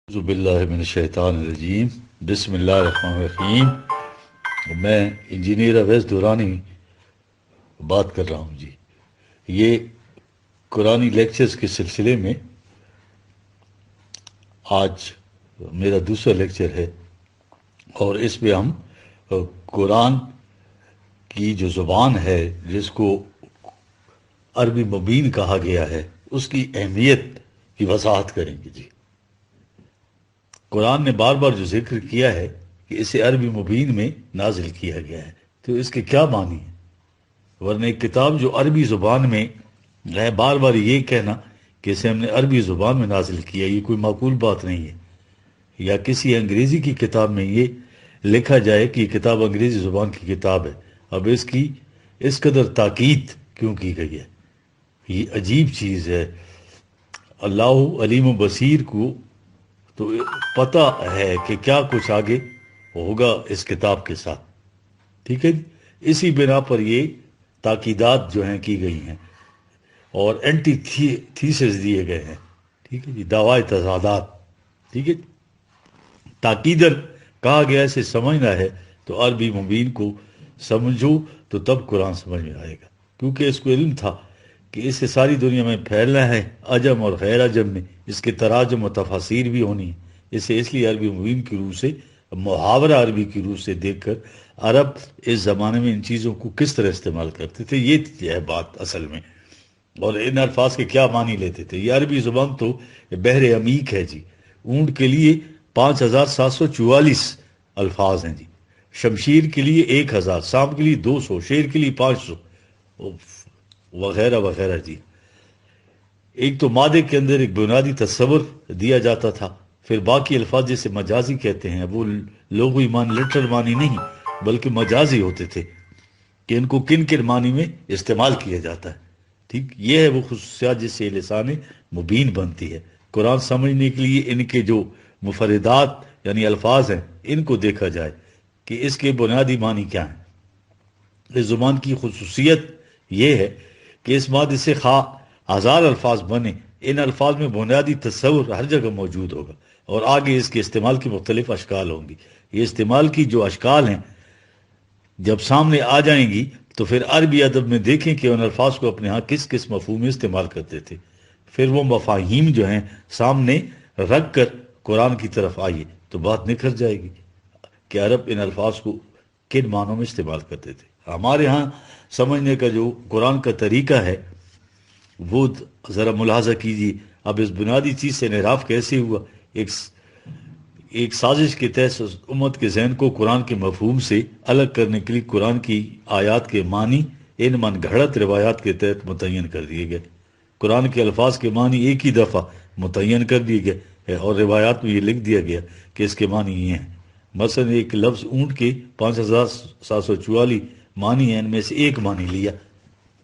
اعوذ باللہ من الشیطان الرجیم بسم اللہ الرحمن الرحیم۔ میں انجینئر اویس دورانی بات کر رہا ہوں جی۔ یہ قرآنی لیکچرز کے سلسلے میں آج میرا دوسرا لیکچر ہے، اور اس میں ہم قرآن کی جو زبان ہے جس کو عربی مبین کہا گیا ہے اس کی اہمیت کی وضاحت کریں گے جی۔ قرآن نے بار بار جو ذکر کیا ہے کہ اسے عربی مبین میں نازل کیا گیا ہے، تو اس کے کیا معنی ہے؟ ورنہ ایک کتاب جو عربی زبان میں ہے، بار بار یہ کہنا کہ اسے ہم نے عربی زبان میں نازل کیا، یہ کوئی معقول بات نہیں ہے۔ یا کسی انگریزی کی کتاب میں یہ لکھا جائے کہ یہ کتاب انگریزی زبان کی کتاب ہے، اب اس کی اس قدر تاکید کیوں کی گئی ہے؟ یہ عجیب چیز ہے۔ اللہ علیم و بصیر کو تو پتہ ہے کہ کیا کچھ آگے ہوگا اس کتاب کے ساتھ، ٹھیک ہے جی۔ اسی بنا پر یہ تاکیدات جو ہیں کی گئی ہیں اور اینٹی تھیسز دیے گئے ہیں، ٹھیک ہے جی، دعوی تضادات، ٹھیک ہے۔ تاکیدن کہا گیا اسے سمجھنا ہے تو عربی مبین کو سمجھو تو تب قرآن سمجھ میں آئے گا، کیونکہ اس کو علم تھا کہ اسے ساری دنیا میں پھیلنا ہے، عجم اور غیر عجم میں اس کے تراجم و تفاسیر بھی ہونی ہے۔ اسے اس لیے عربی مبین کی روح سے، محاورہ عربی کی روح سے دیکھ کر عرب اس زمانے میں ان چیزوں کو کس طرح استعمال کرتے تھے، یہ ہے بات اصل میں، اور ان الفاظ کے کیا معنی لیتے تھے۔ یہ عربی زبان تو بحر عمیق ہے جی۔ اونٹ کے لیے 5744 الفاظ ہیں جی، شمشیر کے لیے 1000، سانپ کے لیے 200، شیر کے لیے 500 وغیرہ وغیرہ جی۔ ایک تو مادے کے اندر ایک بنیادی تصور دیا جاتا تھا، پھر باقی الفاظ جیسے مجازی کہتے ہیں، وہ لغوی معنی، لٹرل معنی نہیں بلکہ مجازی ہوتے تھے کہ ان کو کن کن معنی میں استعمال کیا جاتا ہے، ٹھیک۔ یہ ہے وہ خصوصیات جس سے لسان مبین بنتی ہے۔ قرآن سمجھنے کے لیے ان کے جو مفردات یعنی الفاظ ہیں ان کو دیکھا جائے کہ اس کے بنیادی معنی کیا ہیں۔ اس زبان کی خصوصیت یہ ہے کہ اس مادے سے خواہ 1000 الفاظ بنے، ان الفاظ میں بنیادی تصور ہر جگہ موجود ہوگا، اور آگے اس کے استعمال کی مختلف اشکال ہوں گی۔ یہ استعمال کی جو اشکال ہیں جب سامنے آ جائیں گی تو پھر عربی ادب میں دیکھیں کہ ان الفاظ کو اپنے ہاں کس کس مفہوم میں استعمال کرتے تھے، پھر وہ مفاہیم جو ہیں سامنے رکھ کر قرآن کی طرف آئیے تو بات نکھر جائے گی کہ عرب ان الفاظ کو کن معنوں میں استعمال کرتے تھے۔ ہمارے ہاں سمجھنے کا جو قرآن کا طریقہ ہے وہ ذرا ملاحظہ کیجیے۔ اب اس بنیادی چیز سے انحراف کیسے ہوا؟ ایک سازش کے تحت امت کے ذہن کو قرآن کے مفہوم سے الگ کرنے کے لیے قرآن کی آیات کے معنی ان من گھڑت روایات کے تحت متعین کر دیے گئے۔ قرآن کے الفاظ کے معنی ایک ہی دفعہ متعین کر دیے گئے اور روایات میں یہ لکھ دیا گیا کہ اس کے معنی یہ ہیں۔ مثلا ایک لفظ اونٹ کے 5744 معنی ہیں، ان میں سے ایک معنی لیا،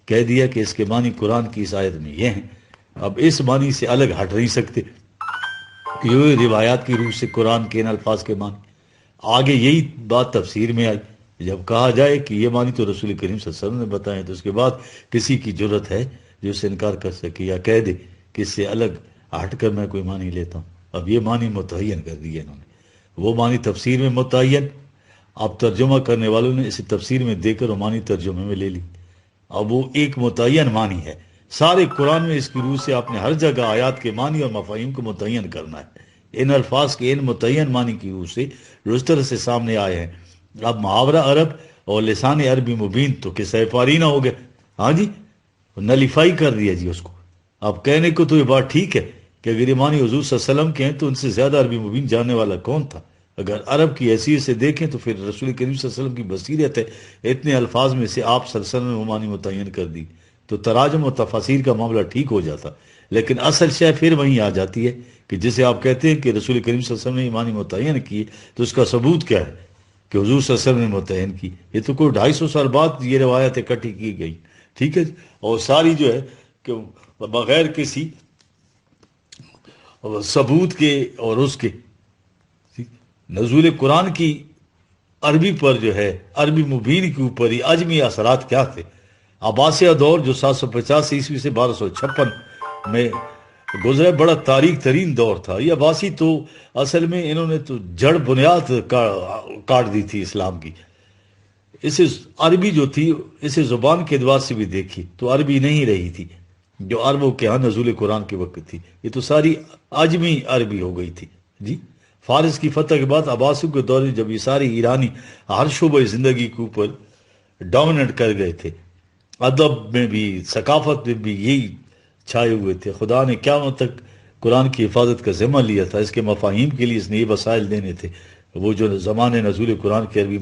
کہہ دیا کہ اس کے معنی قرآن کی اس آیت میں یہ ہیں۔ اب اس معنی سے الگ ہٹ نہیں سکتے، یہ روایات کی روح سے قرآن کے ان الفاظ کے معنی۔ آگے یہی بات تفسیر میں آئی، جب کہا جائے کہ یہ معنی تو رسول کریم صلی اللہ علیہ وسلم نے بتائے، تو اس کے بعد کسی کی جرت ہے جو اس سے انکار کر سکے یا کہہ دے کہ اس سے الگ ہٹ کر میں کوئی معنی لیتا ہوں؟ اب یہ معنی متعین کر دیے انہوں نے، وہ معنی تفسیر میں متعین، اب ترجمہ کرنے والوں نے اسے تفسیر میں دے کر وہ معنی ترجمے میں لے لی۔ اب وہ ایک متعین معنی ہے، سارے قرآن میں اس کی روح سے آپ نے ہر جگہ آیات کے معنی اور مفاہیم کو متعین کرنا ہے۔ ان الفاظ کے ان متعین معنی کی روح سے جو اس طرح سے سامنے آئے ہیں، اب محاورہ عرب اور لسان عربی مبین تو قصہ فارینہ ہو گیا، ہاں جی، نلیفائی کر دیا جی اس کو۔ اب کہنے کو تو یہ بات ٹھیک ہے کہ اگر یہ معنی حضور صلی اللہ علیہ وسلم کے ہیں تو ان سے زیادہ عربی مبین جاننے والا کون تھا؟ اگر عرب کی حیثیت سے دیکھیں تو پھر رسول کریم صلی اللہ علیہ وسلم کی بصیرت ہے، اتنے الفاظ میں سے آپ صلی اللہ علیہ وسلم نے وہ معنی متعین کر دی تو تراجم و تفاسیر کا معاملہ ٹھیک ہو جاتا۔ لیکن اصل شے پھر وہیں آ جاتی ہے کہ جسے آپ کہتے ہیں کہ رسول کریم صلی اللہ علیہ وسلم نے یہ معنی متعین کیے، تو اس کا ثبوت کیا ہے کہ حضور صلی اللہ علیہ وسلم نے متعین کی؟ یہ تو کوئی 250 سال بعد یہ روایت اکٹھی کی گئی، ٹھیک ہے، اور ساری جو ہے کہ بغیر کسی ثبوت کے اور اس کے نزول قرآن کی عربی پر جو ہے عربی مبین کے اوپر ہی اجمی اثرات کیا تھے۔ عباسیہ دور جو 750 عیسوی سے 1256 میں گزرا بڑا تاریک ترین دور تھا. یہ عباسی تو اصل میں انہوں نے تو جڑ بنیاد کاٹ دی تھی اسلام کی. اسے عربی جو تھی اسے زبان کے اعتبار سے بھی دیکھی تو عربی نہیں رہی تھی جو عربوں کے ہاں نزول قرآن کے وقت تھی. یہ تو ساری عجمی عربی ہو گئی تھی. جی فارس کی فتح کے بعد عباسیوں کے دور میں جب یہ ساری ایرانی ہر شعبہ زندگی کے اوپر ڈومیننٹ کر گئے تھے، ادب میں بھی ثقافت میں بھی یہی چھائے ہوئے تھے. خدا نے قیامت تک قرآن کی حفاظت کا ذمہ لیا تھا. اس کے مفاہیم کے لیے اس نے یہ وسائل دینے تھے. وہ جو زمانے نزول قرآن کے عربی